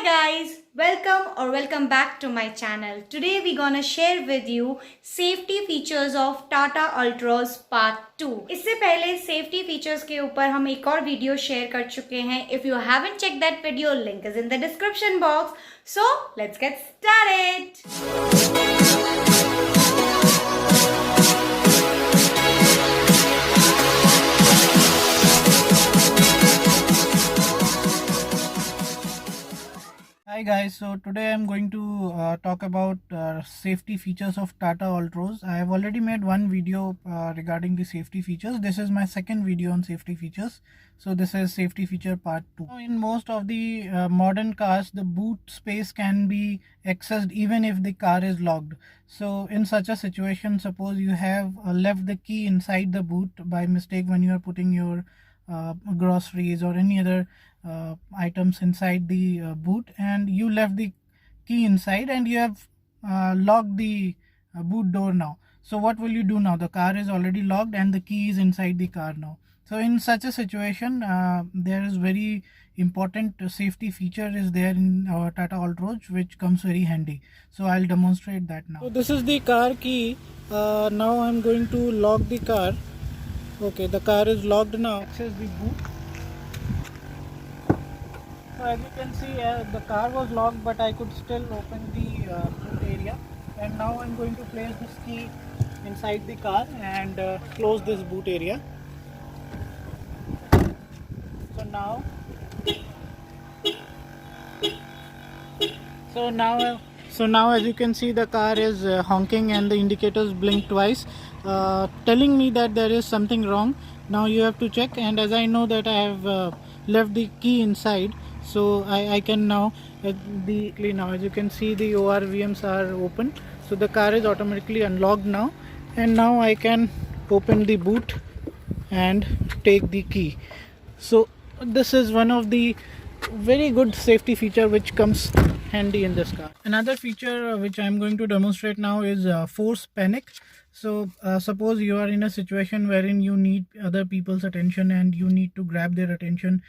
guys, welcome back to my channel. Today we gonna share with you safety features of Tata Ultros Part 2. इससे पहले safety features के ऊपर हम एक और वीडियो शेयर कर चुके हैं. If you haven't checked that video, link is in the description box. So let's get started. Hi guys, so today I'm going to talk about safety features of Tata Ultros. I have already made one video regarding the safety features. This is my second video on safety features. So this is safety feature part 2. In most of the modern cars, the boot space can be accessed even if the car is locked. So in such a situation, suppose you have left the key inside the boot by mistake when you are putting your groceries or any other items inside the boot, and you left the key inside and you have locked the boot door now. So what will you do now? The car is already locked and the key is inside the car now. So in such a situation, there is very important safety feature is there in our Tata Ultros, which comes very handy. So I'll demonstrate that now. So this is the car key. Now I'm going to lock the car. Okay, the car is locked now. Access the boot. So as you can see, the car was locked, but I could still open the boot area. And now I'm going to place this key inside the car and close this boot area. So now as you can see, the car is honking and the indicators blink twice, telling me that there is something wrong. Now you have to check, and as I know that I have left the key inside, so I can now now as you can see, the ORVMs are open, so the car is automatically unlocked now, and now I can open the boot and take the key. So this is one of the very good safety feature which comes handy in this car. Another feature which I am going to demonstrate now is force panic. So suppose you are in a situation wherein you need other people's attention and you need to grab their attention,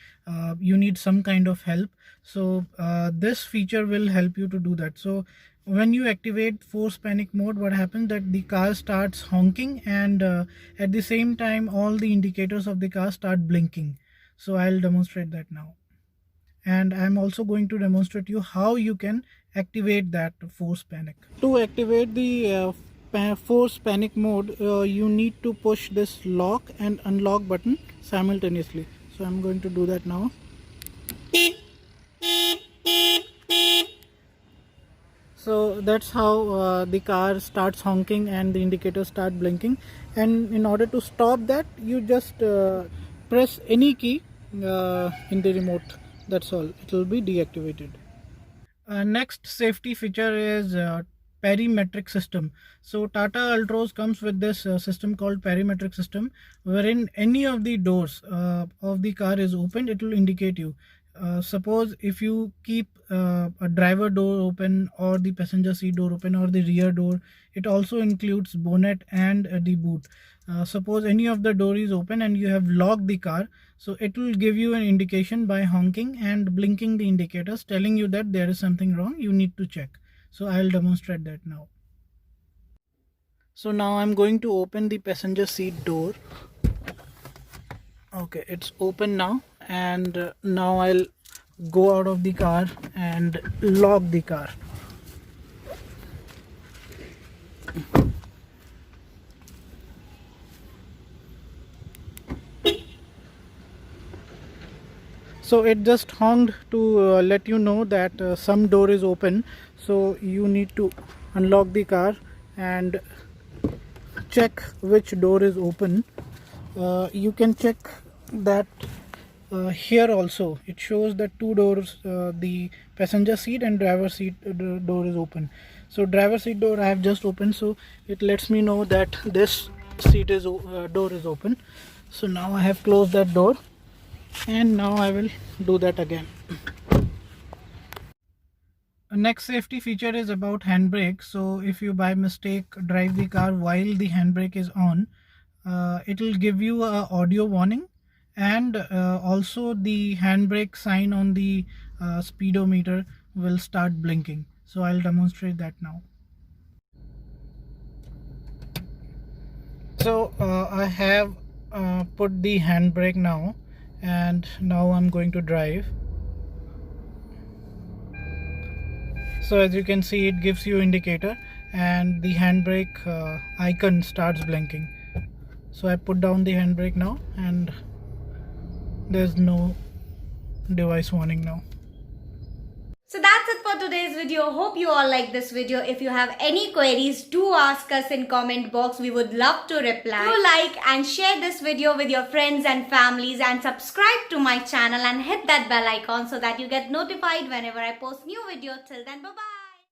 you need some kind of help. So this feature will help you to do that. So when you activate force panic mode, what happens that the car starts honking, and at the same time all the indicators of the car start blinking. So I'll demonstrate that now, and I'm also going to demonstrate you how you can activate that force panic. To activate the force panic mode, you need to push this lock and unlock button simultaneously. So I'm going to do that now. So that's how the car starts honking and the indicators start blinking. And in order to stop that, you just press any key in the remote. That's all. It will be deactivated. Next safety feature is perimetric system. So Tata Ultros comes with this system called perimetric system, wherein any of the doors of the car is opened, it will indicate you. Suppose if you keep a driver door open, or the passenger seat door open, or the rear door, it also includes bonnet and the boot. Suppose any of the door is open and you have locked the car, so it will give you an indication by honking and blinking the indicators, telling you that there is something wrong, you need to check. So I'll demonstrate that now. So now I'm going to open the passenger seat door. Okay, it's open now, and now I'll go out of the car and lock the car. So it just honked to let you know that some door is open, so you need to unlock the car and check which door is open. You can check that here also it shows that two doors, the passenger seat and driver seat door is open. So driver seat door I have just opened, so it lets me know that this seat is door is open. So now I have closed that door, and now I will do that again. Next safety feature is about handbrake. So if you by mistake drive the car while the handbrake is on, it will give you a audio warning, and also the handbrake sign on the speedometer will start blinking. So I'll demonstrate that now. So I have put the handbrake now, and now I'm going to drive. So as you can see, it gives you indicator and the handbrake icon starts blinking. So I put down the handbrake now and there's no device warning now. So that's it for today's video. Hope you all like this video. If you have any queries, do ask us in comment box. We would love to reply. Do like and share this video with your friends and families, and subscribe to my channel and hit that bell icon so that you get notified whenever I post new videos. Till then, bye bye.